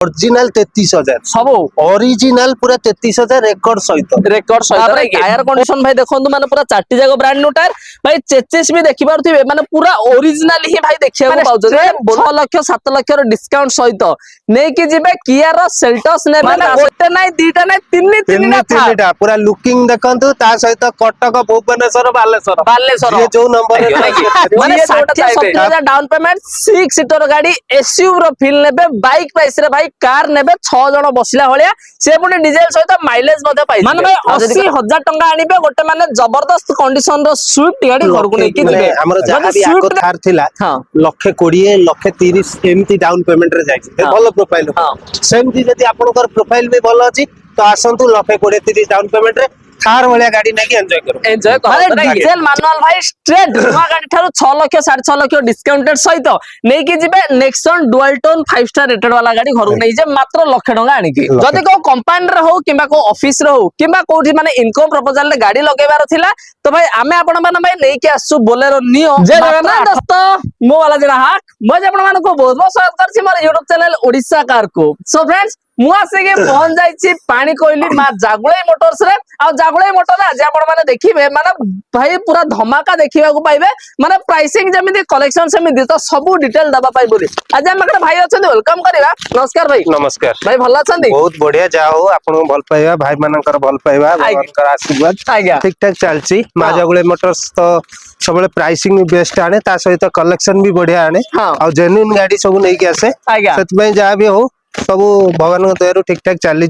Original 33,000 सब original पूरा 33,000 record सहित टायर कंडीशन भाई देखो माने पूरा चारटी जाक ब्रांड न्यू टायर भाई चेचेस भी देखि पारुथिबे माने पूरा ओरिजिनल ही भाई देखिया को पाउछ 6 लाख 7 लाख रो डिस्काउंट सहित नै कि जिबे किया रो सेल्टोस ने माने गोटे नै दीटा नै तीनटा पूरा लुकिंग देखंतु ता सहित कटक भुवनेश्वर बालेश्वर ये जो नंबर माने 60-70,000 डाउन पेमेंट 6 सीटर गाड़ी एसयूवी रो फील नेबे बाइक प्राइस रे भाई कार नेबे 6 जण बसिला भलिया से पुनी डीजल सहित माइलेज मध्ये पाइ माने भाई 80,000 टंका आनिबे गोटे माने जबरदस्त कंडीशन रो स्विफ्ट गाड़ी घर को नै कि दिबे हमर जहां भी आको थार थिला लाख 20 लाख 30 एमती डाउन पेमेंट रे जाई भलो प्रोफाइल सेम जी जदी आपनकर प्रोफाइल भी भलो अछि तो आसंतु लाख 20 30 डाउन पेमेंट रे थार वाला गाड़ी नहीं एंजॉय करो डीजल मैनुअल भाई स्ट्रेट धुआ गाड़ी थारो 6 लाख 6.5 लाख डिस्काउंटेड सहित नै कि जिबे Nexon dual tone 5 star rated वाला गाड़ी घर नै जे मात्र लाख टंका आनी कि जदी को कंपनी रे हो किबा को ऑफिस रे हो किबा कोठी माने इनकम प्रपोजल रे गाड़ी लगेबार थिला तो भाई आमे आपण माने भाई नै कि आसु बोलेरो नियो जे जगन्नाथ दोस्त मो वाला जना हाक मैं आपण माने को बहुत बहुत स्वागत करछि मोर YouTube चैनल ओडिसा कार को सो फ्रेंड्स मुआसे के पहुंच जाइछि पानी कोइली मा जागुलाई मोटर्स रे आ जागुलाई मोटर आज आपण माने देखिबे माने भाई पूरा धमाका देखिबा को पाइबे माने प्राइसिंग जेमिति कलेक्शन सेमिति तो सब डिटेल दबा पाइ बोली आज हम एकटा भाई अछन वेलकम करिवा नमस्कार भाई भल अछन बहुत बढ़िया जाओ आपण भल पाइबा भाई मानकर भल पाइबा मानकर आशीर्वाद ठीक ठाक चलछि मा जागुलाई मोटर्स तो सबले प्राइसिंग भी बेस्ट आने ता सहित कलेक्शन भी बढ़िया आने आ जेन्युइन गाड़ी सब नै के आसे सेत में जा भी हो सब भगवान दयारु ठीक ठाक चली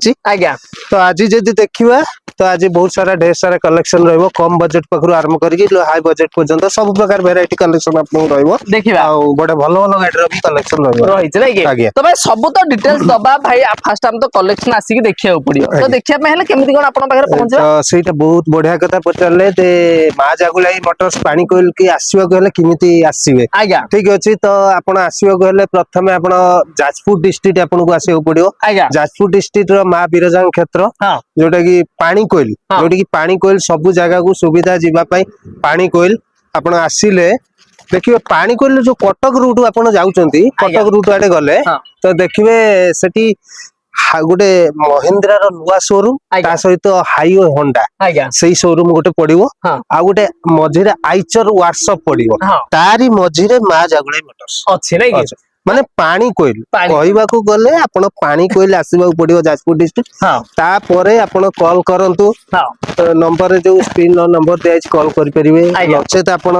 तो आज जदि देखिबा तो आज बहुत सारा ढेर सारा कलेक्शन रहइबो कम बजट पखरु आरंभ करके हाई बजट पर्यंत सब प्रकार वैरायटी कलेक्शन आपन रहइबो देखिबा आ बडे भलो भलो गाडी रो भी कलेक्शन रहइबो रहिछ नै कि तो भाई सब तो डिटेल्स दबा भाई फर्स्ट टाइम तो कलेक्शन आसी के देखिया पड़ियो तो देखिया पे हेले केमिति कोन आपन पाखरे पहुंचबा तो सेटा बहुत बढ़िया कथा पचरले ते मा जागुलाई मोटर्स पानी कोइल की आसीबा को हेले केमिति आसीबे ठीक अछि तो आपन आसीबा को हेले प्रथमे आपन जाजपुर डिस्ट्रिक्ट आपन को आसीबो पड़ियो जाजपुर डिस्ट्रिक्ट रो मा बिरजांग क्षेत्र जोटा की पानी कोइल जोटी की पानी कोइल सब जगह को सुविधा जीवा पाई पानी कोइल आपण आसीले देखिबे पानी कोइल जो कटक रूट आपण जाउचंती कटक रूट आडे गले तो देखिबे सेठी गोटे महिंद्रा रो नुवा शोरूम ता सहित हाईवे होंडा सेही शोरूम गोटे पड़िबो आ गोटे मझिरे आइचर वर्कशॉप पड़िबो तारी मझिरे मा जागुळे मोटर्स अछि नै कि माने पानी कोइल कहइबा को गले आपण पानी कोइल आसीबा पड़िबो जाजपुर डिस्ट्रिक्ट ता परे आपण कॉल करंतु नंबर रे जो स्क्रीन नंबर दे कॉल करि परिबे नचेत आपण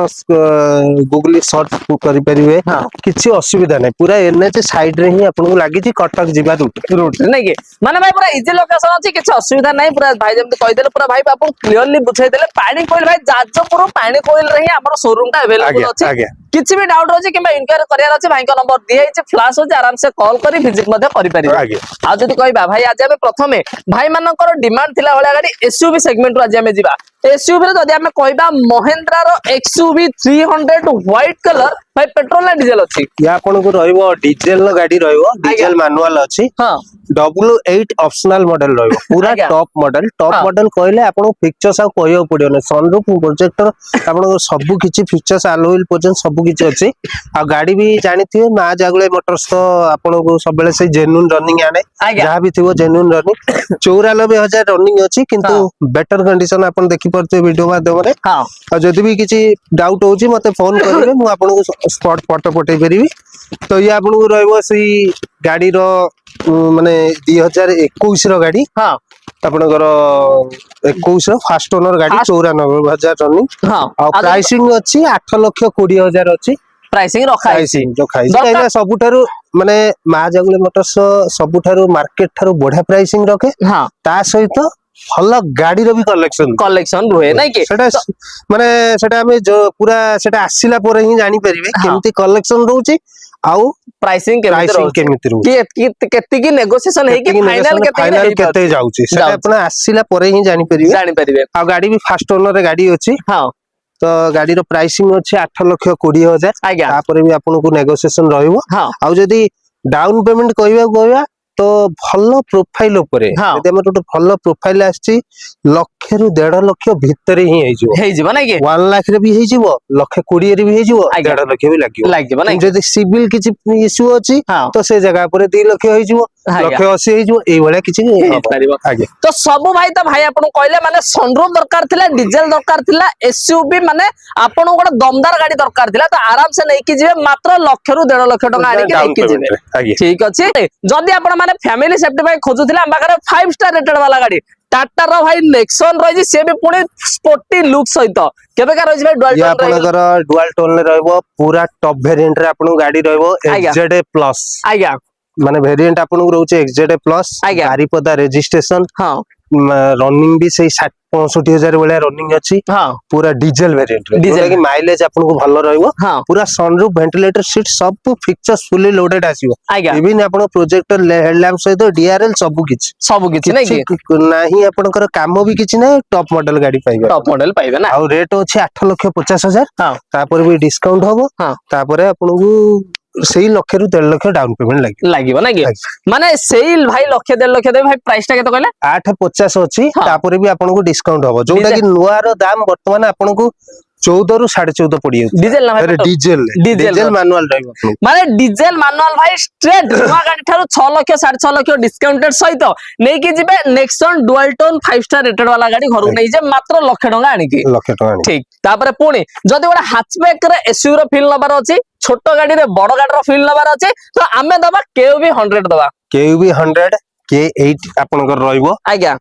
गूगल सर्च करि परिबे किछि असुविधा नै पूरा एनएच साइड रे ही आपण को लागि छि कटक जिबा रूट नै कि माने भाई पूरा इजी लोकेशन अछि किछि असुविधा नै पूरा भाई जेम कहि देले पूरा भाई आपण क्लियरली बुझाई देले पानी कोइल भाई जाजपुर पानी कोइल रे ही हमर शोरूम ता अवेलेबल अछि किछि भी डाउट अछि किबा इंक्वायरी करियार अछि भाई को नंबर दिए छै फ्लैश हो आराम से कॉल करी विजिट मध्ये करि परिबे आ जदी कहबा भाई आज हम प्रथमे भाई मानकर डिमांड थिला वाला गाड़ी एसयूवी सेगमेंट रो आज हम जिबा एसयूवी रे जदी हम कहबा महिंद्रा रो एक्सयूवी 300 व्हाइट कलर भाई पेट्रोल ना डीजल अछि या आपन को रहइबो डीजल गाड़ी रहइबो डीजल मैनुअल अछि हां W8 ऑप्शनल मॉडल रहइबो पूरा टॉप मॉडल कहले आपन फीचर्स आ कहयो पडियो ने सनरूफ प्रोजेक्टर आपन सब किछि फीचर्स अलॉय पर्यंत सब किछि अछि आ गाड़ी भी जानिथिबे मा जागुळे मोटर्स तो आपन को सब बेले से जेन्युइन रनिंग आने जहा भी थिबो जेन्युइन रनिंग 94,000 रनिंग अछि किंतु बेटर कंडीशन आपन देखि परते वीडियो माध्यम रे हां आ जदी भी किछि डाउट होछि मते फोन करिवे मु आपन को स्पॉट फोटो पठै परिबी तो ये आपन को रहइबो सही गाड़ी रो माने 2021 रो गाड़ी हां आपनकर 21 रो फास्ट ओनर गाड़ी 94,000 रनिंग हां आ प्राइसिंग अछि 8,20,000 अछि प्राइसिंग रखा है जो खाई काइना सबुठारु माने मा जागुले मोटर्स सबुठारु मार्केट थारु बढ़िया प्राइसिंग रखे हां ता सहित भल गाड़ी रो भी कलेक्शन रुहे नै कि सेटा माने सेटा हमें जो पूरा सेटा आसीला परे ही जानि परिबे केमती कलेक्शन रहउची आउ प्राइसिंग केमिति रहउची केति की नेगोशिएशन है कि फाइनल केते जाउची सेटा अपन आसीला परे ही जानि परिबे आ गाड़ी भी फास्ट ओनर रे गाड़ी अछि हां तो गाड़ी रो प्राइसिंग अछि 8,20,000 तापर भी आपन को नेगोशिएशन रहइबो आ जदी डाउन पेमेंट कहबा तो भलो प्रोफाइल ऊपर यदि हम भलो प्रोफाइल आछि 1,00,000 ଲକ୍ଷ ରୁ 1.5 ଲକ୍ଷ ଭିତରେ ହିଁ ହେଇଯିବ ନାଇଁ କି 1 ଲାଖ ରେ ବି ହେଇଯିବ, 1,20,000 ରେ ବି ହେଇଯିବ, ଆଜ୍ଞା। 1.5 ଲକ୍ଷ ବି ଲାଗିବ। ଲାଗିବ ନାଇଁ କି? ଯଦି ସିଭିଲ କିଛି ଇସ୍ୟୁ ଅଛି ହଁ ତ ସେ ଜାଗା ଉପରେ 2 ଲକ୍ଷ ହେଇଯିବ, ଆଜ୍ଞା। 1,80,000 ହେଇଯିବ, ଏଇଭଳିଆ କିଛି ହବ। ହେଇପାରିବ। ଆଜ୍ଞା ତ ସବୁ ଭାଇ ତ ଭାଇ ଆପଣଙ୍କୁ କହିଲେ ମାନେ ସନରୁଫ ଦରକାର ଥିଲା, ଡିଜେଲ ଦରକାର ଥିଲା, ଏସୟୁଭି ମାନେ ଆପଣଙ୍କୁ ଗୋଟେ ଦମଦାର ଗାଡି ଦରକାର ଥିଲା, ତ ଆରାମ ସେ ନେଇକି ଯିବେ, ମାତ୍ର 1 ରୁ 1.5 ଲକ୍ଷ ଟଙ୍କା ଆଣିକି ଡାଉନ ନେଇକି ଯିବେ। ପେମେଣ୍ଟ ରେ। ଆଜ୍ଞା ଠିକ ଅଛି। ଯଦି ଆପଣ ମାନେ ଫ୍ୟାମିଲି ସେଫ୍ଟି ପାଇଁ ଖୋଜୁଥିଲେ ଆମ ପାଖରେ 5 ଷ୍ଟାର ରେଟେଡ ବାଲା ଗାଡି ଟାଟା ର ଭାଇ ନେକ୍ସନ ରହିଛି, ସେ ବି ପୁଣି ସ୍ପୋର୍ଟି ଲୁକ୍ ସହିତ। କେବେକା ରହିଛି ଭାଇ ଡୁଆଲ ଇଏ ଟୋନ ରହିବ? ଆପଣଙ୍କର ଡୁଆଲ ଟୋନ ରେ ରହିବ, ପୁରା ଟପ ଭେରିଏଣ୍ଟ ରେ ଆପଣଙ୍କୁ ଗାଡି ରହିବ ଆଜ୍ଞା XZ ପ୍ଲସ। ଆଜ୍ଞା ମାନେ ଭେରିଏଣ୍ଟ ଆପଣଙ୍କୁ ରହୁଛି XZ ପ୍ଲସ, ଆଜ୍ଞା ବାରିପଦା ରେଜିଷ୍ଟ୍ରେସନ, ହଁ ରନିଂ ବି ସେଇ 65,000 ଭଳିଆ ରନିଂ ଅଛି, ହଁ ପୁରା ଡିଜେଲ ଭେରିଏଣ୍ଟ ରେ, ଡିଜେଲ ଯୋଉଟା କି ମାଇଲେଜ ଆପଣଙ୍କୁ ଭଲ ରହିବ। ହଁ ପୁରା ସନରୁଫ, ଭେଣ୍ଟିଲେଟର ସିଟ, ସବୁ ଫିଚର୍ସ ଫୁଲି ଲୋଡେड ଆସିବ। ଆଜ୍ଞା ଇଭିନ ଆପଣ ପ୍ରୋଜେକ୍ଟର ହେଡଲାମ୍ପ ସହିତ DRL ସବୁ କିଛି ସବୁ କିଛି ନାଇଁ କି? ନାହିଁ, ଆପଣଙ୍କର କାମ ବି କିଛି ନାହିଁ, ଟପ ମଡେଲ ଗାଡି ପାଇବେ ଟପ ଆପଣ। ମଡେଲ ପାଇବେ ନା? ଆଉ ରେଟ୍ ଅଛି 8,50,000, ହଁ ତାପରେ ବି ଡିସକାଉଣ୍ଟ ହବ, ହଁ ତାପରେ ଆପଣଙ୍କୁ ସେଇ 1 ରୁ 1.5 ଲକ୍ଷ ଡାଉନ ପେମେଣ୍ଟ ଲାଗିବ। ଲାଗିବ ନାଇଁ କି? ମାନେ ସେଇ ଭାଇ 1 1.5 ଲକ୍ଷ ଦେବେ ଭାଇ, ପ୍ରାଇସ ଟା କେତେ କହିଲେ? 8,50 ଅଛି, ହଁ ତାପରେ ବି ଆପଣଙ୍କୁ ଡିସକାଉଣ୍ଟ ହବ, ଯୋଉଟା କି ନୂଆର ଦାମ ବର୍ତ୍ତମାନ ଆପଣଙ୍କୁ 14 ରୁ 14.5 ପଡିଯାଉଛି। ଡିଜେଲ ନା ଭାଇ? ଡିଜେଲ ଡିଜେଲ ମାନୁଆଲ ରହିବ ଆପଣଙ୍କୁ। ମାନେ ଡିଜେଲ ମାନୁଆଲ ଭାଇ, ଷ୍ଟ୍ରେଟ ନୂଆ ଗାଡି ଠାରୁ 6 ଲକ୍ଷ 6.5 ଲକ୍ଷ ଡିସକାଉଣ୍ଟେଡ ସହିତ ନେଇକି ଯିବେ Nexon dual tone 5 star rated ବାଲା ଗାଡି ଘରକୁ ନେଇଯିବେ, ମାତ୍ର 1 ଲକ୍ଷ ଟଙ୍କା ଆଣିକି। 1 ଲକ୍ଷ ଟଙ୍କା ଆଣିବ। ଠିକ। ତାପରେ ପୁଣି ଯଦି ଗୋଟେ ହାଚବ୍ୟାକ ରେ ଏସୟୁଭି ର ଫିଲ୍ ନବାର ଅଛି, ଛୋଟ ଗାଡିରେ ବଡ ଗାଡିର ଫିଲ୍ ନବାର ଅଛି, ତ ଆମେ ଦବା KUV 100 ଦବା। KUV 100, K8 ଆପଣଙ୍କର ରହିବ। ଆଜ୍ଞା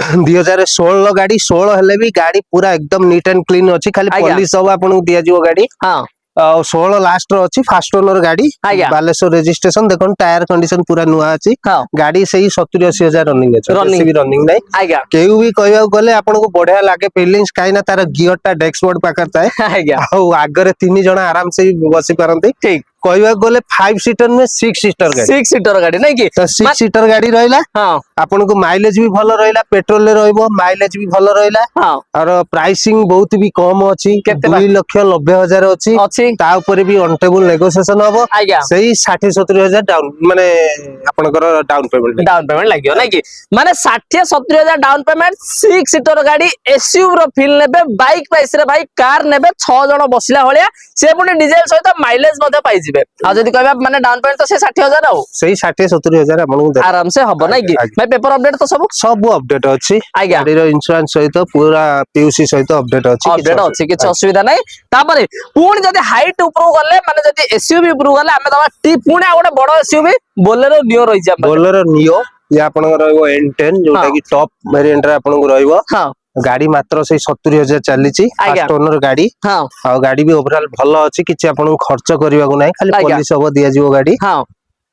2016 ଗାଡି, 16 ହେଲେ ବି ଗାଡି ପୁରା ଏକଦମ ନିଟ୍ ଆଣ୍ଡ କ୍ଲିନ ଅଛି, ଖାଲି ଆଜ୍ଞା ପଲିସ ହବ, ଆପଣଙ୍କୁ ଦିଆଯିବ ଗାଡି। ହଁ ଆଉ 16 ଲାଷ୍ଟ ର ଅଛି, ଫାଷ୍ଟ ଓନର ଗାଡି, ଆଜ୍ଞା ବାଲେଶ୍ୱର ରେଜିଷ୍ଟ୍ରେସନ, ଦେଖନ୍ତୁ ଟାୟାର କଣ୍ଡିସନ ପୁରା ନୂଆ ଅଛି, ହଁ ଗାଡି ସେଇ 70-80 ହଜାର ରନିଂ ଅଛି, ରନିଂ ବେଶୀ ବି ରନିଂ ନାହିଁ। ଆଜ୍ଞା KUV କହିବାକୁ ଗଲେ ଆପଣଙ୍କୁ ବଢିଆ ଲାଗେ ଫିଲିଂସ, କାହିଁକି ନା ତାର ଗିଅର ଟା ଡେସ୍କବୋର୍ଡ ପାଖରେ ଥାଏ, ଆଜ୍ଞା ଆଉ ଆଗରେ 3 ଜଣ ଆରାମସେ ବସି ପାରନ୍ତି। ଠିକ। କହିବାକୁ ଗଲେ 5 ସିଟର ନୁହେଁ, 6 ସିଟର ଗାଡି। 6 ସିଟର ଗାଡି ନାଇଁ କି? ତ 6 ସିଟର ଗାଡି ରହିଲା, ହଁ ଆପଣଙ୍କୁ ମାଇଲେଜ ବି ଭଲ ରହିଲା, ପେଟ୍ରୋଲ ରେ ରହିବ, ମାଇଲେଜ ବି ଭଲ ରହିଲା। ହଁ ଆଉ ପ୍ରାଇସିଂ ବହୁତ ବି କମ ଅଛି, କେତେ 2,90,000 ଅଛି। ଅଛି? ତା ଉପରେ ବି ଅନଟେବୁଲ ନେଗୋସିଏସନ ହବ, ଆଜ୍ଞା ସେଇ 60-70 ହଜାର ଡାଉନ, ମାନେ ଆପଣଙ୍କର ଡାଉନ ପେମେଣ୍ଟ ଲାଗିବ। ଡାଉନ ପେମେଣ୍ଟ ଲାଗିବ ନାଇଁ କି? ମାନେ 60-70 ହଜାର ଡାଉନ ପେମେଣ୍ଟ, 6 ସିଟର ଗାଡି, ଏସୟୁଭି ର ଫିଲ୍ ନେବେ, ବାଇକ ପ୍ରାଇସ ରେ ଭାଇ କାର ନେବେ, 6 ଜଣ ବସିଲା ଭଳିଆ, ସେ ପୁଣି ଡିଜେଲ ସହିତ ମାଇଲେଜ ମଧ୍ୟ ପାଇଯିବେ। ଆଉ ଯଦି କହିବା ମାନେ ଡାଉନ ପେମେଣ୍ଟ ତ ସେ 60,000 ଆଉ ସେଇ 60-70 ହଜାର ଆପଣଙ୍କୁ ଦେବେ। ଆରାମସେ ହବ ନାଇଁ କି? ଭାଇ ପେପର ଅପଡେଟ ତ ସବୁ ସବୁ ଅପଡେଟ ଅଛି, ଆଜ୍ଞା ଗାଡିର ଇନ୍ସୁରାନ୍ସ ସହିତ, ପୁରା PUC ସହିତ ଅପଡେଟ ଅଛି, କିଛି ଅପଡେଟ ଅଛି, କିଛି ଅସୁବିଧା ନାହିଁ। ତାପରେ ପୁଣି ଯଦି ହାଇଟ ଉପରକୁ ଗଲେ, ମାନେ ଯଦି ଏସୟୁଭି ଉପରକୁ ଗଲେ, ଆମେ ଦବା ପୁଣି ଆଉ ଗୋଟେ ବଡ ଏସୟୁଭି ବୋଲେରୋ ନିଓ ରହିଛି ଆମ ପାଖରେ। ବୋଲେରୋ ନିଓ, ଇଏ ଆପଣଙ୍କର ରହିବ N10, ଯୋଉଟା ହଁ କି ଟପ ଭେରିଏଣ୍ଟ ରେ ଆପଣଙ୍କୁ ରହିବ। ହଁ ଗାଡି ମାତ୍ର ସେଇ 70,000 ଚାଲିଛି, ଆଜ୍ଞା ଫାଷ୍ଟ ଓନର ଗାଡି। ହଁ ଆଉ ଗାଡି ବି ଓଭରଅଲ ଭଲ ଅଛି, କିଛି ଆପଣଙ୍କୁ ଖର୍ଚ୍ଚ କରିବାକୁ ନାହିଁ, ଖାଲି ଆଜ୍ଞା ପଲିସ ହବ, ଦିଆଯିବ ଗାଡି। ହଁ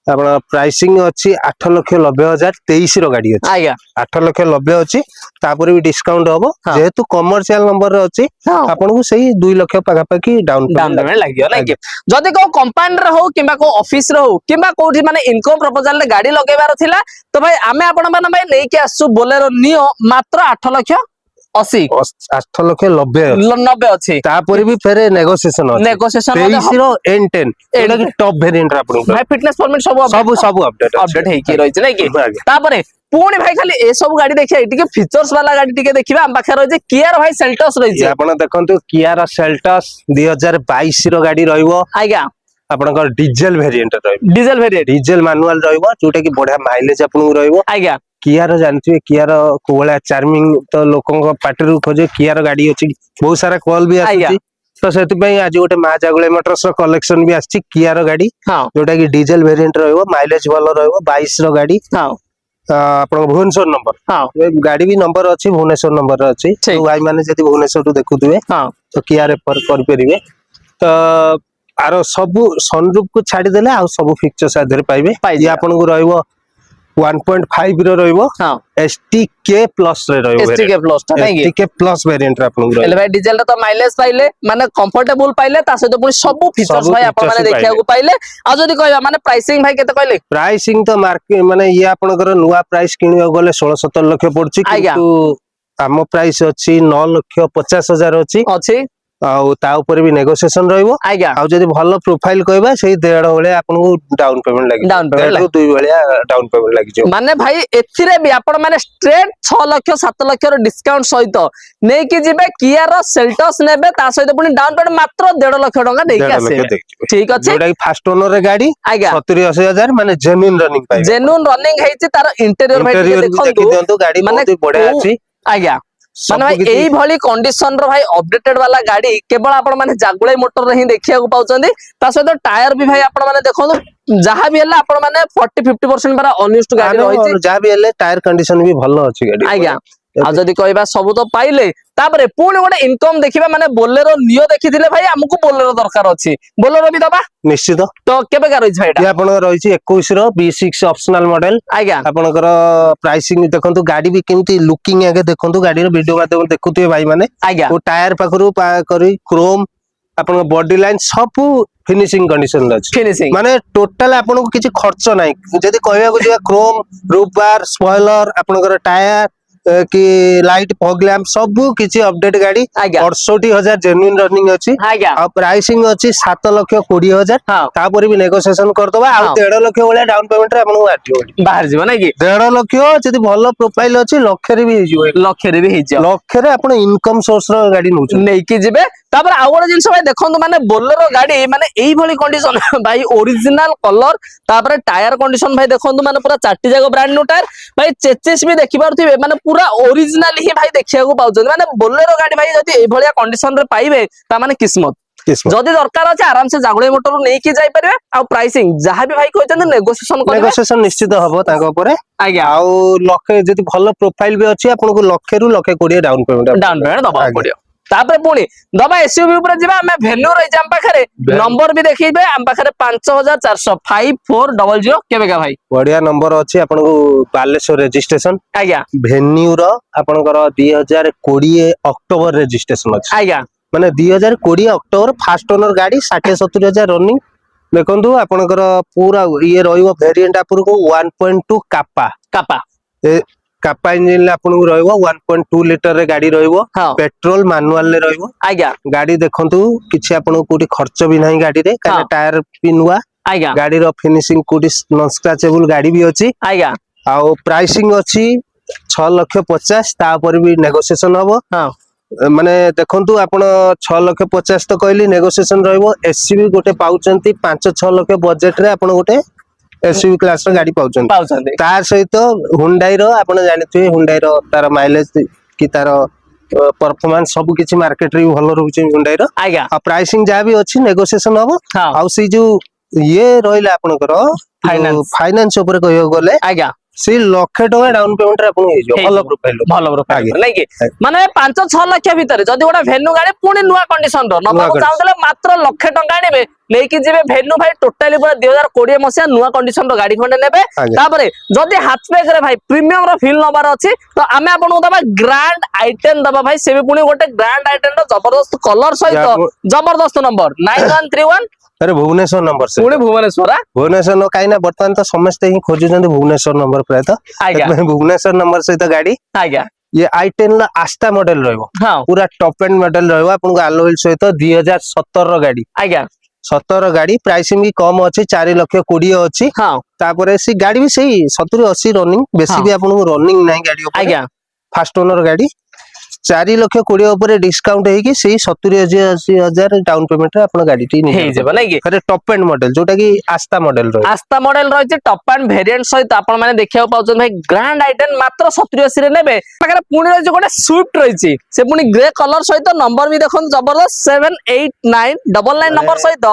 ଆପଣ ପ୍ରାଇସିଂ ଅଛି 8,90,000, 23 ର ଗାଡି ଅଛି, ଆଜ୍ଞା 8,90,000 ଅଛି, ତାପରେ ବି ଡିସକାଉଣ୍ଟ ହବ, ହଁ ଯେହେତୁ କମର୍ସିଆଲ ନମ୍ବରରେ ଅଛି, ହଁ ଆପଣଙ୍କୁ ସେଇ 2 ଲକ୍ଷ ପାଖାପାଖି ଡାଉନ ଡାଉନ ପେମେଣ୍ଟ ପେମେଣ୍ଟ ଲାଗିବ ନାଇଁ କି? ଆଜ୍ଞା। ଯଦି କୋଉ କମ୍ପାନୀରେ ହଉ କିମ୍ବା କୋଉ ଅଫିସ ରେ ହଉ କିମ୍ବା କୋଉଠି ମାନେ ଇନକମ ପ୍ରପୋଜାଲ ରେ ଗାଡି ଲଗେଇବାର ଥିଲା, ତ ଭାଇ ଆମେ ଆପଣ ମାନଙ୍କ ପାଇଁ ନେଇକି ଆସିଛୁ ବୋଲେରୋ ନିଓ, ମାତ୍ର 8,80,000 8,90,000 ଅଛି। ତାପରେ ବି ଫେରେ ନେଗୋସିଏସନ ଅଛି, ନେଗୋସିଏସନ ମଧ୍ୟ 23 ର N10, ଯୋଉଟା କି ଟପ ଭେରିଏଣ୍ଟ ଆପଣଙ୍କୁ ଭାଇ ଫିଟନେସ ପରମିଟ ସବୁ ସବୁ ଅପଡେଟ ଅଛି। ଅପଡେଟ ହେଇକି ରହିଛି ନାଇଁ କି? ଆଜ୍ଞା ତାପରେ ପୁଣି ଭାଇ ଖାଲି ଏସବୁ ଗାଡି ଦେଖିବା, ଟିକେ ଫିଚର୍ସ ବାଲା ଗାଡି ଟିକେ ଦେଖିବା। ଆମ ପାଖରେ ରହିଛି କିଆର ଭାଇ ସେଲ୍ଟସ୍ ରହିଛି। ଆପଣ ଦେଖନ୍ତୁ କିଆର ସେଲ୍ଟସ୍ 2022 ର ଗାଡି ରହିବ, ଆଜ୍ଞା ଆପଣଙ୍କର ଡିଜେଲ ଭେରିଏଣ୍ଟ ରହିବ, ଡିଜେଲ ଭେରିଏଣ୍ଟ ଡିଜେଲ ମାନୁଆଲ ରହିବ, ଯୋଉଟା କି ବଢିଆ ମାଇଲେଜ ଆପଣଙ୍କୁ ରହିବ। ଆଜ୍ଞା କିଆର ଜାଣିଥିବେ, କିଆର କୋଉ ଭଳିଆ ଚାର୍ମିଂ, ତ ଲୋକଙ୍କ ପାଟିରୁ ଖୋଜେ କିଆର ଗାଡି ଅଛି, ବହୁତ ସାରା କଲ ବି ଆଜ୍ଞା ଆସୁଛି। ତ ସେଥିପାଇଁ ଆଜି ଗୋଟେ ମା ଜାଗୁଳେ ମୋଟର୍ସ ର କଲେକ୍ସନ ବି ଆସିଛି, କିଆର ଗାଡି, ହଁ ଯୋଉଟା କି ଡିଜେଲ ଭେରିଏଣ୍ଟ ରହିବ, ମାଇଲେଜ ଭଲ ରହିବ, 22 ର ଗାଡି। ହଁ ଆପଣଙ୍କ ଭୁବନେଶ୍ୱର ନମ୍ବର, ହଁ ଗାଡି ବି ନମ୍ବର ଅଛି, ଭୁବନେଶ୍ୱର ନମ୍ବର ଅଛି, ଠିକ ଯୋଉ ଭାଇ ମାନେ ଯଦି ଭୁବନେଶ୍ୱରରୁ ଦେଖୁଥିବେ ହଁ ତ କିଆ ରେଫର କରିପାରିବେ। ତ ଆର ସବୁ ସନରୁଫ କୁ ଛାଡିଦେଲେ ଆଉ ସବୁ ଫିଚର୍ସ ଆ ଦେହରେ ପାଇବେ। ଇଏ ପାଇଯିବା ଆପଣଙ୍କୁ ରହିବ 1.5 ର ରହିବ, ହଁ STK ପ୍ଲସ ରେ ରହିବ, STK ପ୍ଲସ ଟା ନାଇଁ କି? STK ପ୍ଲସ ଭେରିଏଣ୍ଟ ରେ ଆପଣଙ୍କୁ ରହିବ। ହେଲେ ଭାଇ ଡିଜେଲ ରେ ତ ମାଇଲେଜ ପାଇଲେ, ମାନେ କମ୍ଫର୍ଟେବୁଲ ପାଇଲେ, ତା ସହିତ ପୁଣି ସବୁ ଫିଚର୍ସ ଭାଇ ଆପଣ ଫିଚର୍ସ ମାନେ ବି ଦେଖିବାକୁ ପାଇଲେ। ଆଉ ଯଦି କହିବା ମାନେ ପ୍ରାଇସିଂ ଭାଇ କେତେ କହିଲେ? ପ୍ରାଇସିଂ ତ ମାର୍କେଟ ମାନେ ଇଏ ଆପଣଙ୍କର ନୂଆ ପ୍ରାଇସ କିଣିବାକୁ ଗଲେ 16-17 ଲକ୍ଷ ପଡୁଛି, ଆଜ୍ଞା କିନ୍ତୁ ଆମ ପ୍ରାଇସ ଅଛି 9,50,000 ଅଛି। ଆଉ ତା ଉପରେ ବି ନେଗୋସିଏସନ ରହିବ ଆଜ୍ଞା ଆଉ ଯଦି ଭଲ ପ୍ରୋଫାଇଲ କହିବା ସେଇ 1.5 ଭଳିଆ ଆପଣଙ୍କୁ ଡାଉନ ପେମେଣ୍ଟ ଲାଗିବ Down payment 1.5 ରୁ 2 ଭଳିଆ ଡାଉନ ପେମେଣ୍ଟ ଲାଗିଯିବ ମାନେ ଭାଇ ଏଥିରେ ବି ଆପଣ ମାନେ ଷ୍ଟ୍ରେଟ 6 ଲକ୍ଷ 7 ଲକ୍ଷର ଡିସକାଉଣ୍ଟ ସହିତ ନେଇକି ଯିବେ କିଆର ସେଲ୍ଟସ୍ ନେବେ ତା ସହିତ ପୁଣି ଡାଉନ ପେମେଣ୍ଟ ମାତ୍ର 1.5 ଲକ୍ଷ ଟଙ୍କା ଦେଇକି 1.5 ଲକ୍ଷ ଆସିବେ ଦେଇଯିବେ ଠିକ ଅଛି ଯୋଉଟା କି ଫାଷ୍ଟ ଓନର ରେ ଗାଡି ଆଜ୍ଞା 70-80 ହଜାର ମାନେ ଜେନ୍ୟୁଇନ ରନିଂ ପାଇବେ ଜେନୁଇନ ରନିଂ ହେଇଛି ତାର ଇଣ୍ଟେରିୟର ଭାଇ ଟିକେ ଇଣ୍ଟେରିୟର ବି ଦେଖି ଦେଖନ୍ତୁ ଦିଅନ୍ତୁ ଗାଡି ମାନେ ବହୁତ ବଢିଆ କୋଉ- ଅଛି ଆଜ୍ଞା ମାନେ ସବୁ ଭାଇ କିଛି ଏଇଭଳି କଣ୍ଡିସନ ର ଭାଇ ଅପଡେଟେଡ ବାଲା ଗାଡି କେବଳ ଆପଣ ମାନେ ଜାଗୁଳାଇ ମୋଟରରେ ହିଁ ଦେଖିବାକୁ ପାଉଛନ୍ତି ତା ସହିତ ଟାୟାର ବି ଭାଇ ଆପଣ ମାନେ ଦେଖନ୍ତୁ ଯାହା ବି ହେଲେ ଆପଣ ମାନେ 40-50% ପରା ଅନୟୁଜ୍ଡ ଗାଡି ରହିଛି ଯାହା ବି ହେଲେ ଟାୟାର କଣ୍ଡିସନ ବି ଭଲ ଅଛି ଗାଡି ଆଜ୍ଞା ଉପରେ। ଆଉ ଯଦି କହିବା ସବୁ ତ ପାଇଲେ ତାପରେ ପୁଣି ଗୋଟେ ଇନକମ ଦେଖିବା ମାନେ ବୋଲେରୋ ନିଓ ଦେଖିଥିଲେ ଭାଇ ଆମକୁ ବୋଲେରୋ ଦରକାର ଅଛି ବୋଲେରୋ ବି ଦବା ନିଶ୍ଚିତ ତ କେବେ କା ରହିଛି ଭାଇ ଇଏ ଏଇଟା ଆପଣଙ୍କର ରହିଛି 21 ର B6 ଅପସନାଲ ମଡେଲ ଆଜ୍ଞା ଆପଣଙ୍କର ପ୍ରାଇସିଂ ଦେଖନ୍ତୁ ଗାଡି ବି କେମିତି ଲୁକିଂ ଆଗେ ଦେଖନ୍ତୁ ଗାଡିର ଭିଡିଓ ମାଧ୍ୟମରେ ଦେଖୁଥିବେ ଭାଇ ମାନେ ଆଜ୍ଞା ଟାୟାର ପାଖରୁ କରି କ୍ରୋମ ଆପଣଙ୍କ ବଡି ଲାଇନ ସବୁ ଫିନିସିଂ କଣ୍ଡିସନ ଅଛି ଫିନିସିଂ ମାନେ ଟୋଟାଲ ଆପଣଙ୍କୁ କିଛି ଖର୍ଚ୍ଚ ନାହିଁ ଯଦି କହିବାକୁ ଯିବା କ୍ରୋମ ରୁଫ ବାର ସ୍ପଏଲର ଆପଣଙ୍କର ଟାୟାର କି ଲାଇଟ ଫଗ ଲ୍ୟାମ୍ପ ସବୁ କିଛି ଅପଡେଟ ଗାଡି ଆଜ୍ଞା 68,000 ଜେନ୍ୟୁଇନ ରନିଂ ଅଛି ଆଜ୍ଞା ଆଉ ପ୍ରାଇସିଂ ଅଛି 7,20,000 ହଁ ତାପରେ ବି ନେଗୋସିଏସନ କରିଦବା ଆଉ ହଁ 1.5 ଲକ୍ଷ ଭଳିଆ ଡାଉନ ପେମେଣ୍ଟ ରେ ଆପଣଙ୍କୁ ଆସିବ ବାହାରି ଯିବ ନାଇଁ କି 1.5 ଲକ୍ଷ ଯଦି ଭଲ ପ୍ରୋଫାଇଲ ଅଛି ଲକ୍ଷରେ ବି ହେଇଯିବ ଲକ୍ଷରେ ବି ହେଇଯିବ ଲକ୍ଷରେ ଆପଣ ଇନକମ ସୋର୍ସ ର ଗାଡି ନଉଛନ୍ତି ନେଇକି ଯିବେ ତାପରେ ଆଉ ଗୋଟେ ଜିନିଷ ଭାଇ ଦେଖନ୍ତୁ ମାନେ ବୋଲେରୋ ଗାଡି ମାନେ ଏଇଭଳି କଣ୍ଡିସନ ଭାଇ ଓରିଜିନାଲ କଲର ତାପରେ ଟାୟାର କଣ୍ଡିସନ ଭାଇ ଦେଖନ୍ତୁ ମାନେ ପୁରା 4ଟି ଯାକ ବ୍ରାଣ୍ଡ ନ୍ୟୁ ଟାୟାର ଭାଇ ଚେଚିସ୍ ବି ଦେଖିପାରୁଥିବେ ମାନେ ପୁରା ଓରିଜିନାଲ ହିଁ ଭାଇ ଦେଖିବାକୁ ପାଉଛନ୍ତି ମାନେ ବୋଲେରୋ ଗାଡି ଭାଇ ଯଦି ଏଇଭଳିଆ କଣ୍ଡିସନ ରେ ପାଇବେ ତା ମାନେ କିସ୍ମତ ଯଦି ଦରକାର ଅଛି ଆରାମସେ ଜାଗୁଳାଇ ମୋଟରରୁ ନେଇକି ଯାଇପାରିବେ ଆଉ ପ୍ରାଇସିଂ ଯାହା ବି ଭାଇ କହିଛନ୍ତି ନେଗୋସିଏସନ କରିବେ ନେଗୋସିଏସନ ନିଶ୍ଚିତ ହବ ତାଙ୍କ ଉପରେ ଆଜ୍ଞା ଆଉ ଲକ୍ଷେ ଯଦି ଭଲ ପ୍ରୋଫାଇଲ ବି ଅଛି ଆପଣଙ୍କୁ 1,00,000 ରୁ 1,20,000 ଡାଉନ ପେମେଣ୍ଟ ଡାଉନ ପେମେଣ୍ଟ ଦବାକୁ ଆଜ୍ଞା ପଡିବ ତାପରେ ପୁଣି ଦବା ଏସୟୁଭି ଉପରେ ଯିବା ଆମେ ଭେନ୍ୟୁ ରହିଛି ଆମ ପାଖରେ ନମ୍ବର ବି ଦେଖେଇବେ ଆମ ପାଖରେ 5,400 5400 କେବେକା ଭାଇ ବଢିଆ ନମ୍ବର ଅଛି ଆପଣଙ୍କୁ ବାଲେଶ୍ୱର ରେଜିଷ୍ଟ୍ରେସନ ଆଜ୍ଞା ଭେନ୍ୟୁ ର ଆପଣଙ୍କର 2020 ଅକ୍ଟୋବର ରେଜିଷ୍ଟ୍ରେସନ ଅଛି ଆଜ୍ଞା ମାନେ 2020 ଅକ୍ଟୋବର ଫାଷ୍ଟ ଓନର ଗାଡି 60-70 ହଜାର ରନିଂ ଦେଖନ୍ତୁ ଆପଣଙ୍କର ପୁରା ଇଏ ରହିବ ଭେରିଏଣ୍ଟ ଆପଣଙ୍କୁ 1.2 କାପା କାପା କାପା ଇଞ୍ଜିନ ଆପଣଙ୍କୁ ରହିବ 1.2 ଲିଟର ରେ ଗାଡି ରହିବ ହଁ ପେଟ୍ରୋଲ ମାନୁଆଲ ରେ ରହିବ ଆଜ୍ଞା ଗାଡି ଦେଖନ୍ତୁ କିଛି ଆପଣଙ୍କୁ କୋଉଠି ଖର୍ଚ୍ଚ ବି ନାହିଁ ଗାଡିରେ ହଁ କାହିଁକିନା ଟାୟାର ବି ନୂଆ ଆଜ୍ଞା ଗାଡିର ଫିନିସିଂ କୋଉଠି ନନ୍ ସ୍କ୍ରାଚେବଲ ଗାଡି ବି ଅଛି ଆଜ୍ଞା ଆଉ ପ୍ରାଇସିଂ ଅଛି 6,50,000 ତାପରେ ବି ନେଗୋସିଏସନ ହବ ହଁ ମାନେ ଦେଖନ୍ତୁ ଆପଣ 6,50,000 ତ କହିଲି ନେଗୋସିଏସନ ରହିବ ଏସୟୁଭି ଗୋଟେ ପାଉଛନ୍ତି 5-6 ଲକ୍ଷ ବଜେଟ ରେ ଆପଣ ଗୋଟେ ଏସୟୁଭି କ୍ଲାସ ର ଗାଡି ପାଉଛନ୍ତି ତା ସହିତ ହୁଣ୍ଡାଇ ର ଆପଣ ଜାଣିଥିବେ ହୁଣ୍ଡାଇ ର ତାର ମାଇଲେଜ କି ତାର ପରଫରମାନ୍ସ ସବୁ କିଛି ମାର୍କେଟ ରେ ବି ଭଲ ରହୁଛି ହୁଣ୍ଡାଇ ର ଆଜ୍ଞା ଆଉ ପ୍ରାଇସିଂ ଯାହା ବି ଅଛି ନେଗୋସିଏସନ ହବ ହଁ ଆଉ ସେଇ ଯୋଉ ଇଏ ରହିଲା ଆପଣଙ୍କର ଫାଇନାନ୍ସ ଉପରେ କହିବାକୁ ଗଲେ ଆଜ୍ଞା ସେଇ 1,00,000 ଡାଉନ ପେମେଣ୍ଟ ରେ ଆପଣଙ୍କୁ ହେଇଯିବ ଭଲ ପ୍ରୋଫାଇଲ ଭଲ ଆଜ୍ଞା ନାଇଁ କି ମାନେ 5-6 ଲକ୍ଷ ଭିତରେ ଯଦି ଗୋଟେ ଭେନ୍ୟୁ ଗାଡି ପୁଣି ନୂଆ କଣ୍ଡିସନ ର ନବାକୁ ଚାହୁଁଥିଲେ ମାତ୍ର 1,00,000 ଟଙ୍କା ଆଣିବେ ନେଇକି ଯିବେ ଭେନ୍ୟୁ ଭାଇ ଟୋଟାଲି ପୁରା 2020 ମସିହା ନୂଆ କଣ୍ଡିସନ ର ଗାଡି ଖଣ୍ଡେ ନେବେ ଆଜ୍ଞା ତାପରେ ଯଦି ହାଚବ୍ୟାକ ରେ ଭାଇ ପ୍ରିମିୟମ ର ଫିଲ୍ ନବାର ଅଛି ତ ଆମେ ଆପଣଙ୍କୁ ଦବା ଗ୍ରାଣ୍ଡ I10 ଦବା ଭାଇ ସେ ବି ପୁଣି ଗୋଟେ ଗ୍ରାଣ୍ଡ I10 ର ଜବରଦସ୍ତ କଲର ସହିତ ଜବରଦସ୍ତ ନମ୍ବର 9131 ଆରେ ଭୁବନେଶ୍ୱର ନମ୍ବର ପୁଣି ଭୁବନେଶ୍ୱର ଭୁବନେଶ୍ୱର କାହିଁକି ନା ବର୍ତ୍ତମାନ ତ ସମସ୍ତେ ହିଁ ଖୋଜୁଛନ୍ତି ଭୁବନେଶ୍ୱର ନମ୍ବର ପ୍ରାୟତଃ ଆଜ୍ଞା ସେଥିପାଇଁ ଭୁବନେଶ୍ୱର ନମ୍ବର ସହିତ ଗାଡି ଆଜ୍ଞା ଇଏ I10 ର ଆସ୍ଥା ମଡେଲ ରହିବ ହଁ ପୁରା ଟପ ଏଣ୍ଡ ମଡେଲ ରହିବ ଆପଣଙ୍କୁ ଆଲୋଏଲ ସହିତ 2017 ର ଗାଡି ଆଜ୍ଞା 17 ଗାଡି ପ୍ରାଇସିଂ ବି କମ ଅଛି 4,20,000 ଅଛି ହଁ ତାପରେ ସେ ଗାଡି ବି ସେଇ 70-80 ରନିଂ ବେଶୀ ହଁ ବି ଆପଣଙ୍କୁ ରନିଂ ନାହିଁ ଗାଡି ଉପରେ ଆଜ୍ଞା ଫାଷ୍ଟ ଓନର ଗାଡି 4,20,000 ଉପରେ ଡିସକାଉଣ୍ଟ ହେଇକି ସେଇ 70-80 ଡାଉନ ପେମେଣ୍ଟ ରେ ଆପଣ ଗାଡିଟି ହେଇଯିବ ନାଇଁ କି ଟପ ଏଣ୍ଡ ମଡେଲ ଯୋଉଟା କି ଆସ୍ଥା ମଡେଲ ରହିବ ଆସ୍ଥା ମଡେଲ ରହିଛି ଟପ ଆଣ୍ଡ ଭେରିଏଣ୍ଟ ସହିତ ଆପଣ ମାନେ ଦେଖିବାକୁ ପାଉଛନ୍ତି ଭାଇ ଗ୍ରାଣ୍ଡ I10 ମାତ୍ର 70-80 ରେ ନେବେ ପାଖରେ ପୁଣି ରହିଛି ଗୋଟେ ସୁଇଫ୍ଟ ରହିଛି ସେ ପୁଣି ଗ୍ରେ କଲର ସହିତ ନମ୍ବର ବି ଦେଖନ୍ତୁ ଜବରଦସ୍ତ 789999 ନମ୍ବର ସହିତ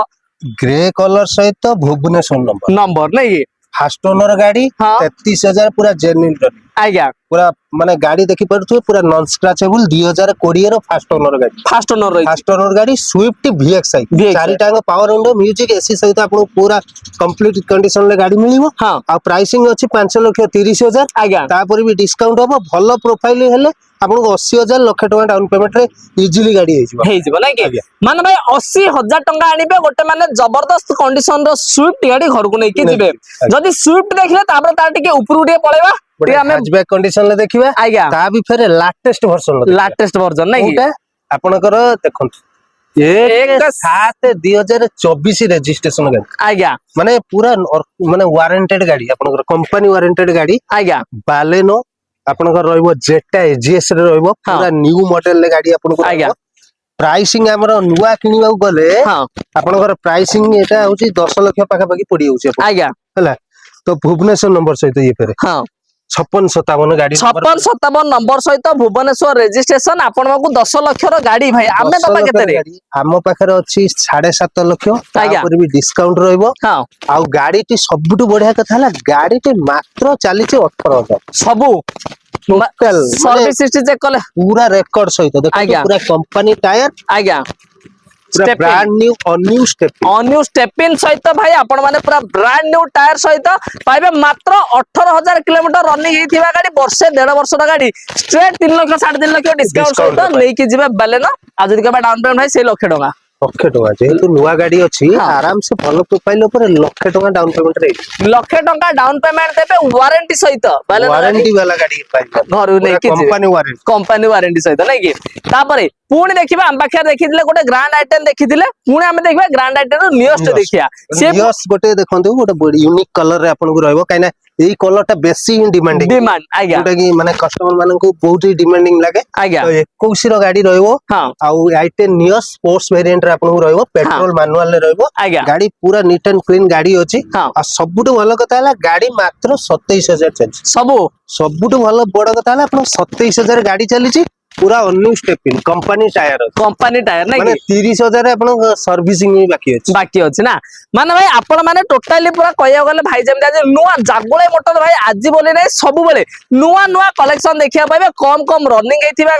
ଗ୍ରେ କଲର ସହିତ ଭୁବନେଶ୍ୱର ନମ୍ବର ନାଇଁ କି ଫାଷ୍ଟ ଓନର ଗାଡି ହଁ 33,000 ପୁରା ଜେନ୍ୟୁଇନ ଆଜ୍ଞା ପୁରା ମାନେ ଗାଡି ଦେଖିପାରୁଥିବେ ପୁରା ନନ୍ ସ୍କ୍ରାଚେବଲ 2020 ର ଫାଷ୍ଟ ଓନର ଗାଡି ଫାଷ୍ଟ ଓନର ରହିଛି ଫାଷ୍ଟ ଓନର ଗାଡି ସୁଇଫ୍ଟ VXI VXI ଚାରିଟାଙ୍କ ପାୱାର ୱିଣ୍ଡୋ ମ୍ୟୁଜିକ ଏସି ସହିତ ଆପଣଙ୍କୁ ପୁରା କମ୍ପ୍ଲିଟ କଣ୍ଡିସନ ରେ ଗାଡି ମିଳିବ ହଁ ଆଉ ପ୍ରାଇସିଂ ଅଛି 5,30,000 ଆଜ୍ଞା ତାପରେ ବି ଡିସକାଉଣ୍ଟ ହବ ଭଲ ପ୍ରୋଫାଇଲ ହେଲେ ଆପଣଙ୍କୁ 80,000 1,00,000 ଟଙ୍କା ଡାଉନ ପେମେଣ୍ଟ ରେ ଇଜିଲି ଗାଡି ହେଇଯିବ ନାଇଁ କି ଆଜ୍ଞା ମାନେ ଭାଇ 80,000 ଟଙ୍କା ଆଣିବେ ଗୋଟେ ମାନେ ଜବରଦସ୍ତ କଣ୍ଡିସନ ର ସୁଇଫ୍ଟ ଗାଡି ଘରକୁ ନେଇକି ଯିବେ ଯଦି ସୁଇଫ୍ଟ ଦେଖିଲେ ତାପରେ ତାର ଟିକେ ଉପରକୁ ଟିକେ ପଳେଇବା ଟିକେ ଆମେ ହ୍ୟାଚବ୍ୟାକ କଣ୍ଡିସନ ରେ ଦେଖିବା ଆଜ୍ଞା ତା ବି ଫେରେ ଲାଟେଷ୍ଟ ଭର୍ସନ ଲାଟେଷ୍ଟ ଭର୍ଜନ ନାଇଁ କି କୋଉଟା ଆପଣଙ୍କର ଦେଖନ୍ତୁ 1/7/2024 ରେଜିଷ୍ଟ୍ରେସନ ଗାଡି ଆଜ୍ଞା ମାନେ ପୁରା ମାନେ ୱାରେଣ୍ଟେଡ ଗାଡି ଆପଣଙ୍କର କମ୍ପାନୀ ୱାରେଣ୍ଟେଡ ଗାଡି ଆଜ୍ଞା ବାଲେନୋ ଆପଣଙ୍କର ରହିବ ଜେଟା ଏଜିଏସ୍ ରେ ରହିବ ପୁରା ନ୍ୟू ମଡେଲ ରେ ଗାଡି ଆପଣଙ୍କୁ ଆଜ୍ଞା ରହିବ ପ୍ରାଇସିଂ ଆମର ନୂଆ କିଣିବାକୁ ଗଲେ ହଁ ଆପଣଙ୍କର ପ୍ରାଇସିଂ ଏଟା ହଉଛି 10 ଲକ୍ଷ ପାଖାପାଖି ପଡିଯାଉଛି ଆଜ୍ଞା ହେଲା ତ ଭୁବନେଶ୍ୱର ନମ୍ବର ସହିତ ଇଏ ଫେରେ ହଁ 5657 ଗାଡି 5657 ନମ୍ବର ସହିତ ଭୁବନେଶ୍ୱର ରେଜିଷ୍ଟ୍ରେସନ ଆପଣଙ୍କୁ 10 ଲକ୍ଷର ଗାଡି ଭାଇ ଆମେ 10 ଦବା ଲକ୍ଷର କେତେରେ ଗାଡି ଆମ ପାଖରେ ଅଛି 7.5 ଲକ୍ଷ ଆଜ୍ଞା ତାପରେ ବି ଡିସକାଉଣ୍ଟ ରହିବ ହଁ ଆଉ ଗାଡିଟି ସବୁଠୁ ବଢିଆ କଥା ହେଲା ଗାଡିଟି ମାତ୍ର ଚାଲିଛି 18,000 ସବୁ ଟୋଟାଲ ମାନେ ସର୍ଭିସ ହିଷ୍ଟ୍ରି ଚେକ୍ କଲେ ପୁରା ରେକର୍ଡ ସହିତ ଦେଖନ୍ତୁ ଆଜ୍ଞା ପୁରା कंपनी टायर ଆଜ୍ଞା पूरा ब्रांड न्यू अन्यू स्टेप अन्यू स्टेपिन सहित भाई आपण माने पूरा ब्रांड न्यू टायर सहित पाइबे मात्र 18,000 किलोमीटर रनिंग हेतिबा गाड़ी वर्षे 1.5 वर्ष गाड़ी स्ट्रेट 3 लाख 3.5 लाख डिस्काउंट सहित लेके जिबे बालेनो आ जदी केबा डाउन पेमेंट भाई 6 लाख टका लक्षे टका जेहेतु नुआ गाड़ी अच्छी आराम से भल प्रोफाइल ऊपर लक्षे टका डाउन पेमेंट रे लक्षे टका डाउन पेमेंट देबे वारंटी सहित बालेनो वारंटी वाला गाड़ी पाइबे घर लेके कंपनी वारंटी सहित नै कि तापरे पुणी देखिबा हम पाखे देखिथिले गोटे ग्रांड आइटम देखिथिले पुणी हम देखिबा ग्रांड आइटम रो नियस्ट देखिया से नियस गोटे देखंतु गोटे यूनिक कलर रे आपन को रहबो काइना एई कलर टा बेसी डिमांडिंग डिमांड आज्ञा जोटा कि माने कस्टमर मानन को बहुत ही डिमांडिंग लागे आज्ञा तो 21 रो गाड़ी रहबो आउ i10 नियस स्पोर्ट्स वेरिएंट रे आपन को रहबो पेट्रोल मैनुअल रे रहबो गाड़ी पूरा नीट एंड क्लीन गाड़ी अछि आ सबुटो भलो कथा हला गाड़ी मात्र 27000 चलछि सबुटो भलो बड़ कथा हला आपन 27000 गाड़ी चलीछि पूरा अन्यू स्टेपिन कंपनी टायर नै माने 30,000 आपन सर्विसिंग बाकी अछि ना माने भाई आपण माने टोटली पूरा कहया गले भाई जेम जे नुआ जागुळे मोटर भाई आज बोले नै सब बेले नुआ नुआ कलेक्शन देखिया पाबे कम रनिंग हेतिबा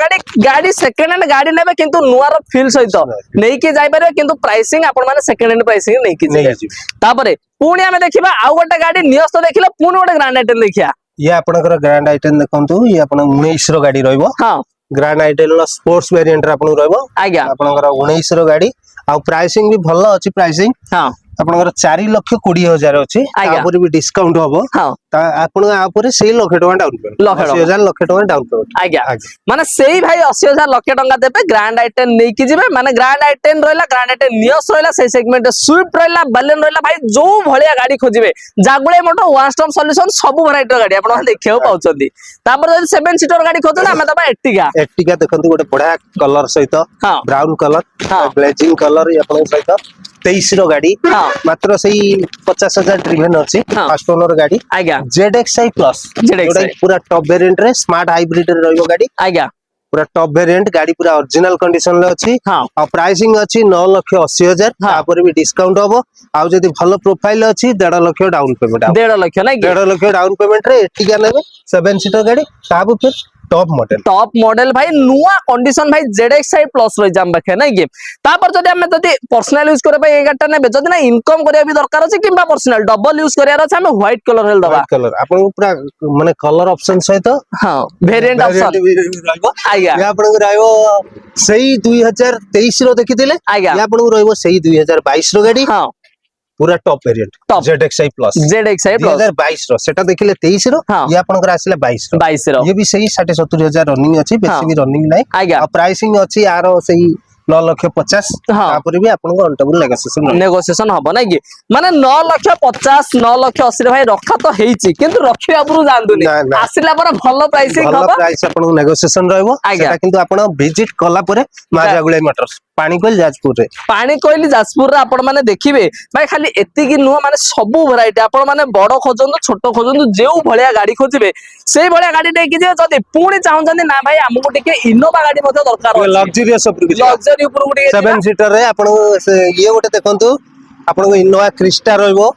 गाड़ी सेकंड हैंड गाड़ी नेबे किंतु नुआ रो फील सहित नै कि जाय पारे किंतु प्राइसिंग आपण माने सेकंड हैंड प्राइसिंग नै कि तापरे पुणी हमें देखिबा आउ गोटे गाड़ी नियस्त देखिले पुणी गोटे ग्रांड आइटम देखिया ये आपनकर ग्रांड आइटम देखंतु ये आपण 19 रो गाड़ी रहबो ग्रांड आइटम स्पोर्ट्स वेरिएंट रे आपन रहबो आपनकर 19 रो गाड़ी आ प्राइसिंग भी भलो अछि प्राइसिंग आपनकर 4,20,000 अछि तापर भी डिस्काउंट होबो आपन आपर से लाख टका डाउन पेमेंट 80,000 लाख टका डाउन पेमेंट आज्ञा माने सेही भाई 80,000 लाख टका देबे ग्रांड आइटम नै कि जिबे माने ग्रांड आइटम रहला ग्रांड आइटम नियस रहला से सेगमेंट स्विफ्ट रहला बालेनो रहला भाई जो भलिया गाड़ी खोजिबे जागुळे मोटर वन स्टॉप सॉल्यूशन सब वैरायटी गाड़ी आपन देखियो पाउचंदी तापर 7 सीटर गाड़ी खोजन हमें दबा एट्टिका देखंतु गोटे बड़ा कलर सहित ब्राउन कलर ब्लेजिंग कलर आपन सहित 23 रो गाड़ी मात्र सही 50,000 ड्रिवेन अछि फर्स्ट ओनर गाड़ी ZXi प्लस पूरा टॉप वेरिएंट रे स्मार्ट हाइब्रिड रे रहबो गाड़ी पूरा टॉप वेरिएंट गाड़ी पूरा ओरिजिनल कंडीशन रे अछि आ प्राइसिंग अछि 9,80,000 तापर भी डिस्काउंट होबो आ जदी भलो प्रोफाइल अछि 1.5 लाख डाउन पेमेंट 1.5 लाख नै 1.5 लाख डाउन पेमेंट रे एट्टिका लेबे 7 सीटर गाड़ी ताबु फिर टॉप मॉडल भाई नुआ कंडीशन भाई ZXi प्लस रही जाम बखे नै कि तापर जदी हमें जदी पर्सनल यूज करे भाई ए गाटा नेबे जदी ना इनकम करे भी दरकार अछि किबा पर्सनल डबल यूज करे अछि हमें व्हाइट कलर हेल दबा कलर आपन पूरा माने कलर ऑप्शन सहित वेरिएंट ऑप्शन आया या आपन को रहबो सही 2023 रो देखिथिले या आपन को रहबो सही 2022 रो गाड़ी पूरा टॉप वेरिएंट ZXi प्लस 2022 रो सेटा देखिले 23 रो ये आपनकर आसिला 22 रो ये भी सही 60-70,000 रनिंग अछि बेसी भी रनिंग नै आ प्राइसिंग अछि यार सही 9,50,000 तापर भी आपनको अनटेबल नेगोशिएशन हबो नै कि माने 9,50,000 9,80,000 भाई रखा तो हेइची किंतु रखिया पुरु जानदुनी आसिला पर भलो प्राइसिंग हबो भलो प्राइस आपनको नेगोशिएशन रहबो सेटा किंतु आपण विजिट कला परे माजागुळे मोटर्स पानी कोइल जाजपुर रे आपण माने देखिबे भाई खाली एति कि नुवा माने सब वैरायटी आपण माने बड़ खोजंदु छोट खोजंदु जेउ भलिया गाड़ी खोजिबे सेई भलिया गाड़ी देखि जे जदी पुणी चाहउचंदी ना भाई हमकु टिके इनोवा गाड़ी मते दरकार लग्जरियस लग्जरी ऊपर टिके 7 सीटर रे आपण ये गोटे देखंतु आपण इनोवा क्रिस्टा रहइबो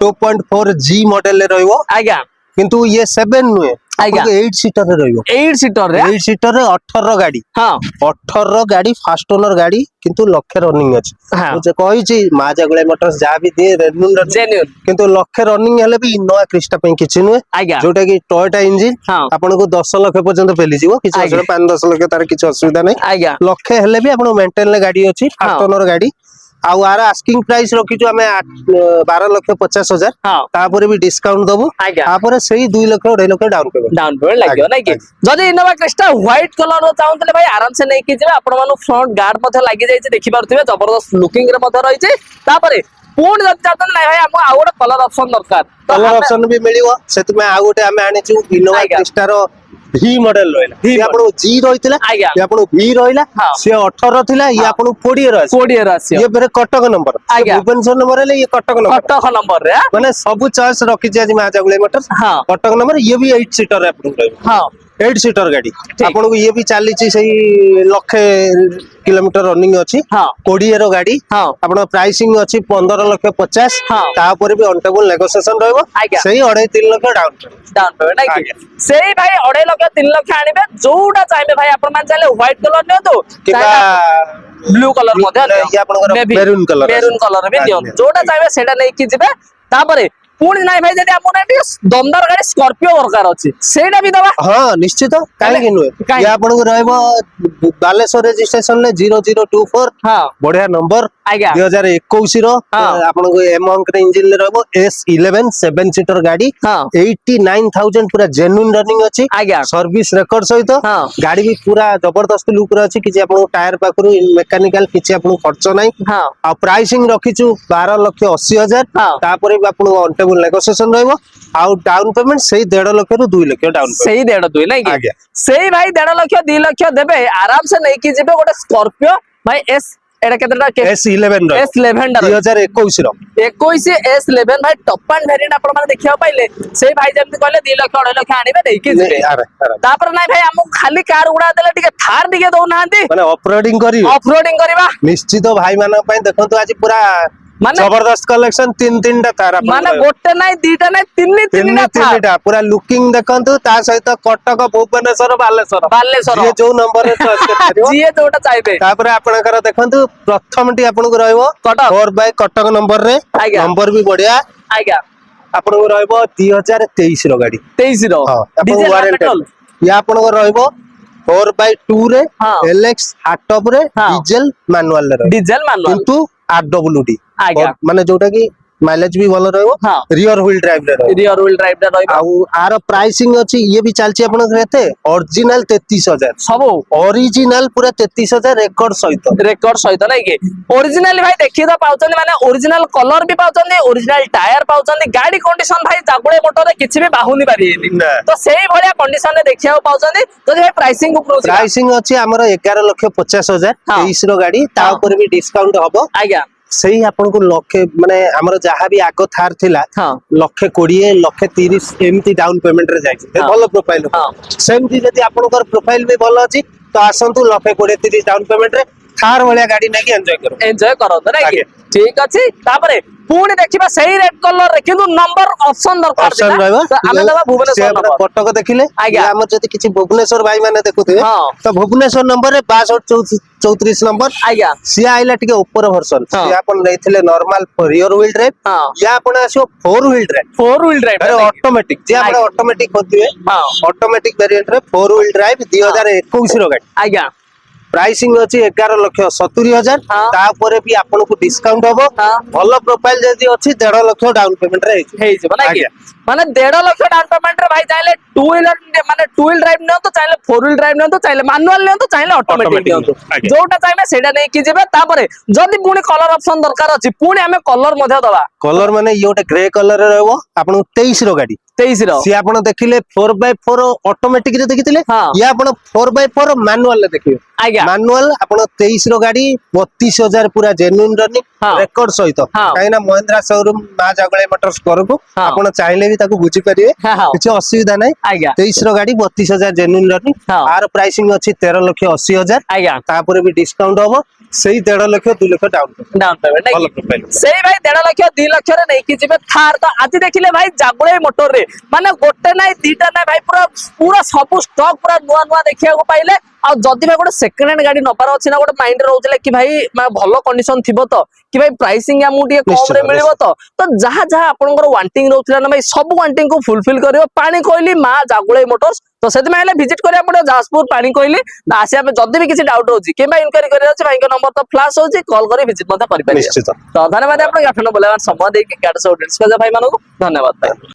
2.4G मॉडल रे रहइबो किंतु ये 7 नुए 8 सीटर रे रहइबो 8 सीटर रे 18 गाड़ी 18 गाड़ी फास्ट ओनर गाड़ी किंतु लक्ष्य रनिंग अछि जे कहि छी माजागुळे मोटर्स जा भी दे जेन्युइन किंतु लक्ष्य रनिंग हेले भी इनोवा क्रिस्टा पे किछि नुए जोटा कि टोयोटा इंजन आपन को 10 लाख पर्यंत पेली जीवो किछि असुविधा 5-10 लाख तार किछि असुविधा नै लक्ष्य हेले भी आपन मेंटेन ले गाड़ी अछि फास्ट ओनर गाड़ी ଆଉ ଆର ଆସ୍କିଂ ପ୍ରାଇସ୍ ରଖିଛୁ ଆମେ 12,50,000 ହଁ ତାପରେ ବି ଡିସକାଉଣ୍ଟ ଦବୁ ଆଜ୍ଞା ତାପରେ ସେଇ 2,00,000 डाउन पेमेंट डाउन पेमेंट लगे ना कि जदि इनोवा क्रिस्टा व्हाइट कलर रो चाहूतले भाई आराम से नहीं कीजिए आपण मानु फ्रंट गार्ड मध्ये लागि जाई छै देखि पारथिबे जबरदस्त लुकिंग रे मध्ये रही छै तापरे पूर्ण जब चाहतन नहीं भाई हमको आउ गोटे कलर ऑप्शन दरकार कलर ऑप्शन भी मिलियो सेत में आ गोटे हमें आनिछु इनोवा आज्ञा। क्रिस्टा रो V मॉडल रहला V ये आपन G रहितला आज्ञा। ये आपन V रहला हाँ। से 18 थिला ये हाँ। आपन 20 रो कोडियर आसियो ये फेरे कटक नंबर आज्ञा। भुवनेश्वर नंबर ले ये कटक नंबर कटक नंबर रे माने सब चॉइस रखी छी आज मा जागुले मोटर्स हाँ कटक नंबर ये भी 8 सीटर आपन रहबो हाँ 8 सीटर गाड़ी ठीक। आपन को ये भी चाली छी सही लखे किलोमीटर रनिंग अछि हाँ 20 रो गाड़ी हाँ आपन प्राइसिंग अछि 15,50,000 हाँ। तापर भी अनटेबल नेगोशिएशन रहबो आज्ञा। सही 2.5-3 लाख डाउन डाउन पेमेंट नहीं आज्ञा। कि सेही भाई 2.5 लाख 3 लाख आनिबे जोटा चाहिए भाई आपण मान चाहे व्हाइट कलर नियंतु किबा ब्लू कलर मध्ये ये आपन मेरून कलर मेरून कलर भी दियो आज्ञा। जोटा चाहिए सेटा नहीं कि जिबे तापरे पुणी नाही भाई जदि हमन एटी दमदार गाड़ी स्कॉर्पियो दरकार अछि सेटा भी दबा हाँ निश्चित काहे कि नुए काहे? ये आपन को रहबो बालेश्वर रजिस्ट्रेशन ले 0024 हां बढ़िया नंबर आज्ञा 2021 रो हाँ। आपन को एमंक रे इंजन ले रहबो S11 7 सीटर गाड़ी हां 89,000 पूरा जेन्युइन रनिंग अछि आज्ञा सर्विस रेकर्ड सहित हाँ। गाड़ी भी पूरा जबरदस्त लुक रे अछि कि आपन टायर पाखरु मेकानिकल किछि आपन खर्च नाही हां आ प्राइसिंग रखिछु 12,80,000 हाँ। तापर भी आपन अनटेबल नेगोशिएशन रहबो आउ डाउन पेमेंट सही 1.5 लाख रु 2 लाख डाउन पेमेंट सही 1.5 नहीं कि आज्ञा। सही भाई 1.5 लाख 2 लाख देबे आराम से नहीं कि जिबे गोटे स्कॉर्पियो भाई एस एटा केतेटा S11 रो S11 टा 2021 रो 21 S11 भाई टॉप एंड वेरिएंट आपण माने देखिया पाइले सेही भाई जेमति कहले 2 लाख 2.5 लाख आनिबे नहीं कि जिबे तापर नाही भाई हमको खाली कार उड़ा देले टिके थार टिके दउ नाहंती माने ऑफरोडिंग करी ऑफरोडिंग करबा निश्चित भाई मान देखो आज पूरा माने जबरदस्त कलेक्शन 3-3टा तार माने गोटे नाही दीटा नाही तीनटा थार तीनटा पूरा लुकिंग देखंतु ता सहित कटक भुवनेश्वर बालेश्वर ये जो नंबर रे चॉइस करियो जिए जोटा चाहिए तापर आपनकर देखंतु प्रथम टी आपन को रहबो कटक 4 बाय कटक नंबर रे आज्ञा। नंबर भी बढ़िया आज्ञा आपन को रहबो 2023 रो गाड़ी 23 रो हां आपन डीजल वारंटी पेट्रोल या आपन को रहबो 4x2 रे हाँ। LX हार्ड टॉप रे हाँ। डीजल मैनुअल रे डीजल मानुअल किंतु RWD आज्ञा। माने जोटा की माइलेज भी भलो रहबो हाँ। रियर व्हील ड्राइव रे रहबो रियर व्हील ड्राइव दा रहइबा आउ आर प्राइसिंग अछि ये भी चालची आपन केते ओरिजिनल 33,000 सब ओरिजिनल पूरा 33,000 रेकॉर्ड सहित रेकॉर्ड सहित नहीं कि ओरिजिनल भाई देखिए तो पाउचंदी माने ओरिजिनल कलर भी पाउचंदी ओरिजिनल टायर पाउचंदी गाड़ी कंडीशन भाई जागुळे मोटर रे किछि भी बाहुनी पारियेनी ना। तो सेही भलिया कंडीशन रे देखिया पाउचंदी तो भाई प्राइसिंग ऊपर प्राइसिंग अछि हमर 11,50,000 हाँ। 23 रो गाड़ी ता हाँ। ऊपर भी डिस्काउंट हबो आज्ञा सेही आपन को लखे माने हमर जहां भी आगो थार थिला हां 1,20,000 1,30,000 एमती डाउन पेमेंट रे जाई हाँ। भलो प्रोफाइल हाँ। सेमती जदी आपनकर प्रोफाइल भी भलो अछि तो आसंतु 1,20,000 डाउन पेमेंट रे थार वाला गाड़ी नहीं एंजॉय करो एंजॉय करो तो नहीं कि आज्ञा। ठीक अछि तापरे पुणी देखिबा सही रेड कलर रे किंतु नंबर ऑप्शन दरकार ऑप्शन रहबो तो आमे दबा भुवनेश्वर नंबर कटक देखिले आज्ञा। हमर जदी किछि भुवनेश्वर भाई माने देखुथिबे हाँ। तो भुवनेश्वर नंबर रे 6234 नंबर आज्ञा सी आइला टिके ऊपर वर्जन हाँ। सी आपन लेथिले नॉर्मल रियर व्हील ड्राइव हां या आपन आसो 4 व्हील ड्राइव 4 व्हील ड्राइव अरे ऑटोमेटिक जे आपन आज्ञा। ऑटोमेटिक होतिबे हां ऑटोमेटिक वेरिएंट रे 4 व्हील ड्राइव 2021 रो गाड़ी आज्ञा प्राइसिंग अछि 11,70,000 हाँ। तापरे भी आपन को डिस्काउंट हबो हाँ। भलो प्रोफाइल जदी अछि 1.5 लाख डाउन पेमेंट रे हेइ जब ना कि आज्ञा। माने 1.5 लाख डाउन पेमेंट रे भाई चाहे टू व्हीलर माने टू व्हील ड्राइव न तो चाहे 4 व्हील ड्राइव न तो चाहे मैनुअल न तो चाहे ऑटोमेटिक Automatic न आज्ञा। जोटा चाहे सेटा नै कि जेबे तापरे जदी पुणी कलर ऑप्शन दरकार अछि पुणी हमें कलर मध्ये दबा कलर माने ये गोटे ग्रे कलर रे रहबो आपन 23 रो गाड़ी 23 रो सी आपन देखिले 4x4 ऑटोमेटिक रे देखिथिले हाँ। ये आपन 4x4 मैनुअल रे देखिबे आज्ञा मैनुअल आपन 23 रो गाड़ी 32,000 पूरा जेन्युइन रनिंग हाँ। रेकॉर्ड सहित हाँ। काइना महिंद्रा शोरूम मा जागळे मोटर्स करको हाँ। आपन चाहिले भी ताको बुझी परिबे हाँ, हाँ। किछ असुविधा नै आज्ञा 23 रो गाड़ी 32,000 जेन्युइन रनिंग हाँ। आर प्राइसिंग अछि 13,80,000 आज्ञा तापर भी डिस्काउंट हबो सेही 1.5 lakh 2 lakh down down payment भलो नै प्रोफाइल सेही भाई 1.5 लाख 2 लाख रे नै कि जेबे थार तो आज देखिले भाई जागुळे मोटर रे माने गोटे नै दीटा नै भाई पूरा पूरा सब स्टॉक पूरा नुआ नुआ देखिया को पाइले आ जदी भाई गोटे सेकंड हैंड गाड़ी नबार अछि ना गोटे माइंड रहउतले कि भाई भलो कंडीशन थिबो तो कि भाई प्राइसिंग या मुटिए कम निश्चित, रे मिलिबो तो जहा जहा आपनकर वांटिंग रहउतला ना भाई सब वांटिंग को फुलफिल करियो पानी कोइली मा जागुळे मोटर्स तो से विजिट करिया पड़ो जाजपुर पानी कोइली आसिया पे जदी भी किसी डाउट होची किबा इंक्वायरी करिया अछि भाई नंबर तो फ्लैश होची कॉल करी विजिट मते करि पारिए निश्चित तो धन्यवाद आपण गाठन बोलेवान समय देकी गाड से ऑडियंस को भाई मानको धन्यवाद भाई।